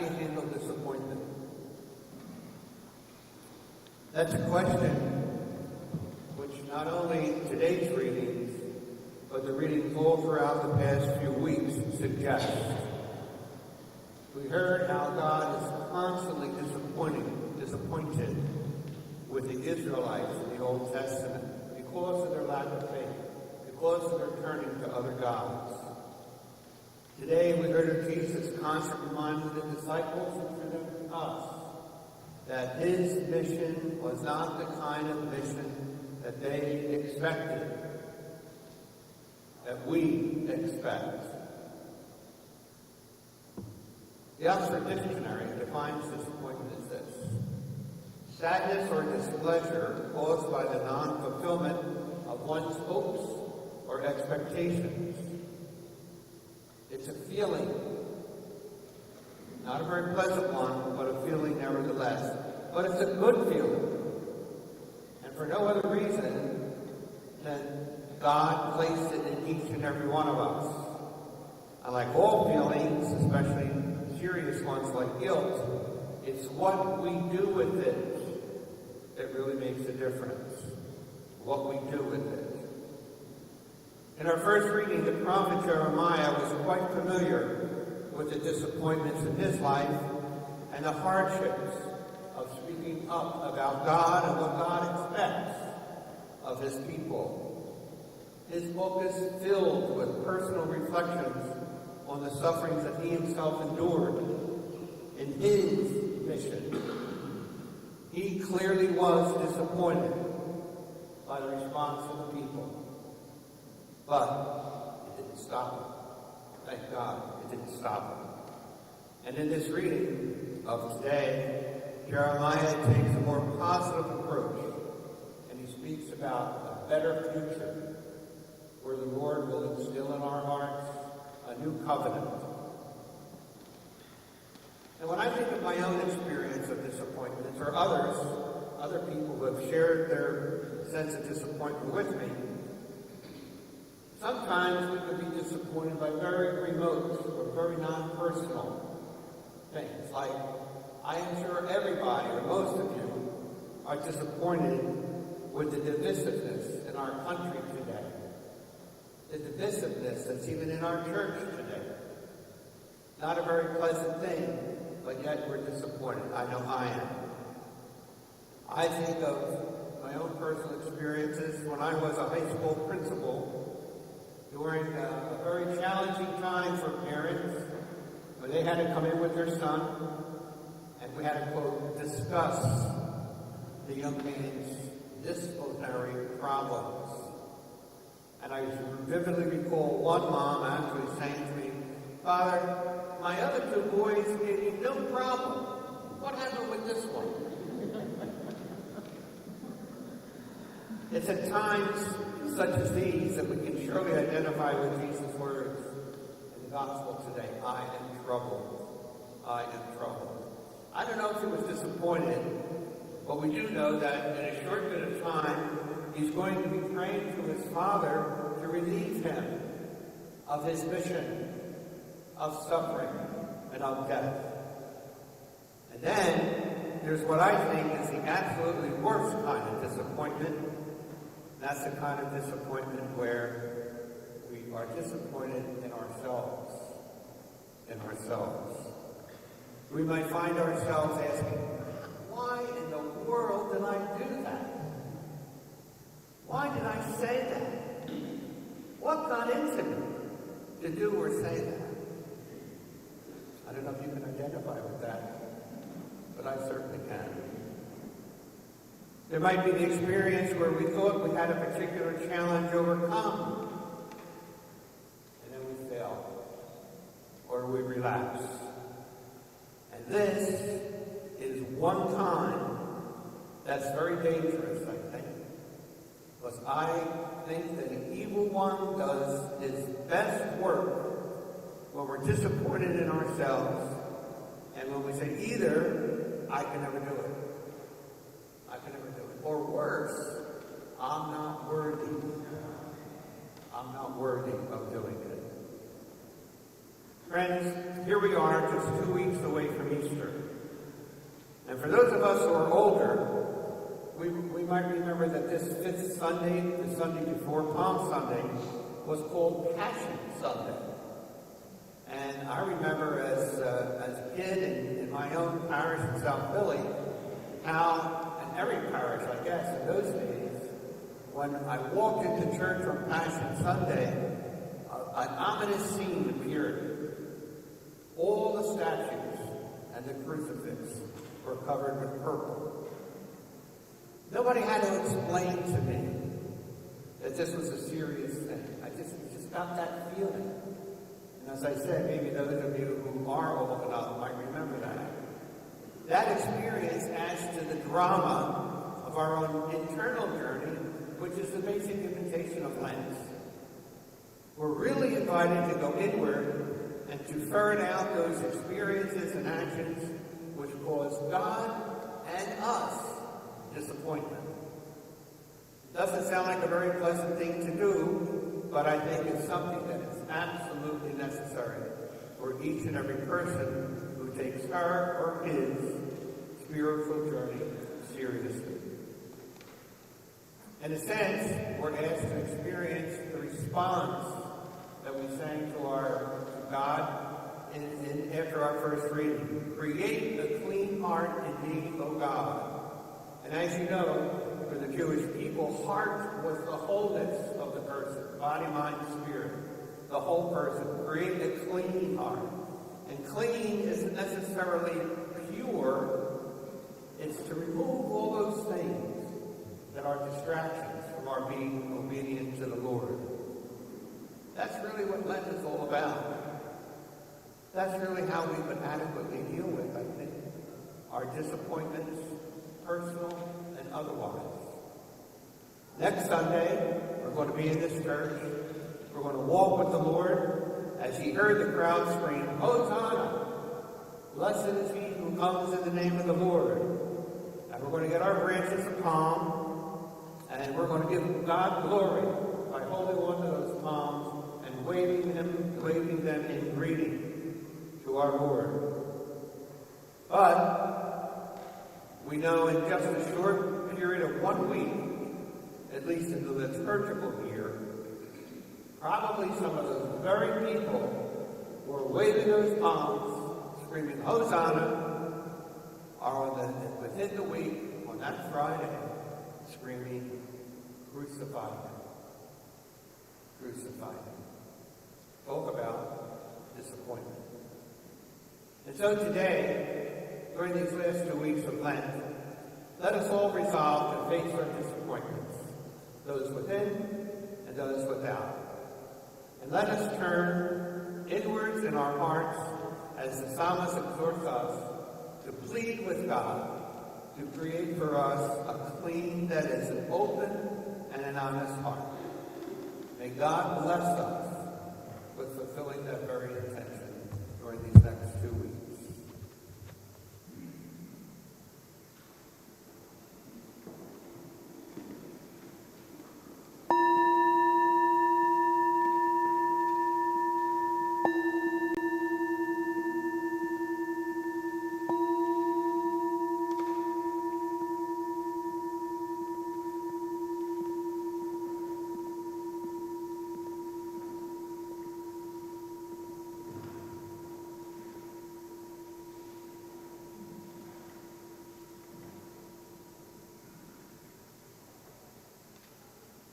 do you handle disappointment? That's a question which not only today's readings, but the readings all throughout the past few weeks suggest. We heard how God is constantly disappointed with the Israelites in the Old Testament because of their lack of faith, because of their turning to other gods. Today we heard of Jesus constantly reminding the disciples and through them to us that his mission was not the kind of mission that they expected, that we expect. The Oxford Dictionary defines disappointment as this: sadness or displeasure caused by the non-fulfillment of one's hopes or expectations. It's a feeling, not a very pleasant one, but a feeling nevertheless. But it's a good feeling. And for no other reason than God placed it in each and every one of us. And like all feelings, especially serious ones like guilt, it's what we do with it that really makes a difference. What we do with it. In our first reading, the prophet Jeremiah was quite familiar with the disappointments in his life and the hardships of speaking up about God and what God expects of his people. His book is filled with personal reflections on the sufferings that he himself endured in his mission. He clearly was disappointed by the response of the people. But it didn't stop him. Thank God, it didn't stop him. And in this reading of today, Jeremiah takes a more positive approach, and he speaks about a better future where the Lord will instill in our hearts a new covenant. And when I think of my own experience of disappointments, or other people who have shared their sense of disappointment with me, sometimes we can be disappointed by very remote or very non-personal things. Like, I am sure everybody, or most of you, are disappointed with the divisiveness in our country today. The divisiveness that's even in our church today. Not a very pleasant thing, but yet we're disappointed. I know I am. I think of my own personal experiences when I was a high school principal during a very challenging time for parents, where they had to come in with their son, and we had to, quote, discuss the young man's disciplinary problems. And I vividly recall one mom actually saying to me, "Father, my other two boys gave you no problem. What happened with this one?" It's at times such as these that we can surely identify with Jesus' words in the gospel today. I am troubled. I am troubled. I don't know if he was disappointed, but we do know that in a short bit of time, he's going to be praying to his Father to relieve him of his mission of suffering and of death. And then there's what I think is the absolutely worst kind of disappointment. That's the kind of disappointment where we are disappointed in ourselves. We might find ourselves asking, why in the world did I do that? Why did I say that? What got into me to do or say that? I don't know if you can identify with that, but I certainly can. There might be the experience where we thought we had a particular challenge overcome, and then we fail, or we relapse. And this is one time that's very dangerous, I think, because I think that the evil one does his best work when we're disappointed in ourselves, and when we say either, I can never do it. Or worse, I'm not worthy. I'm not worthy of doing it. Friends, here we are just 2 weeks away from Easter. And for those of us who are older, we might remember that this fifth Sunday, the Sunday before Palm Sunday, was called Passion Sunday. And I remember as a kid in my own parish in South Philly, how, in every parish, I guess, in those days, when I walked into church on Passion Sunday, an ominous scene appeared. All the statues and the crucifix were covered with purple. Nobody had to explain to me that this was a serious thing. I just got that feeling. And as I said, maybe those of you who are old enough might remember that. That experience adds to the drama of our own internal journey, which is the basic invitation of Lent. We're really invited to go inward and to ferret out those experiences and actions which cause God and us disappointment. Doesn't sound like a very pleasant thing to do, but I think it's something that is absolutely necessary for each and every person who takes her or his spiritual journey seriously. In a sense, we're asked to experience the response that we sang to God after our first reading. Create a clean heart in me, O God. And as you know, for the Jewish people, heart was the wholeness of the person, body, mind, spirit, the whole person. Create a clean heart. And clean isn't necessarily pure. It's to remove all those things that are distractions from our being obedient to the Lord. That's really what Lent is all about. That's really how we would adequately deal with, I think, our disappointments, personal and otherwise. Next Sunday, we're going to be in this church. We're going to walk with the Lord as he heard the crowd scream, Hosanna! Blessed is he who comes in the name of the Lord. And we're going to get our branches of palm, and we're going to give God glory by holding on to those palms and waving them in greeting to our Lord. But we know in just a short period of 1 week, at least in the liturgical year, probably some of those very people who are waving those palms, screaming Hosanna, are within the week, on that Friday, screaming Crucify him. Crucify him. Talk about disappointment. And so today, during these last 2 weeks of Lent, let us all resolve to face our disappointments, those within and those without. And let us turn inwards in our hearts, as the psalmist exhorts us, to plead with God to create for us a clean, that is, an open and an honest heart. May God bless us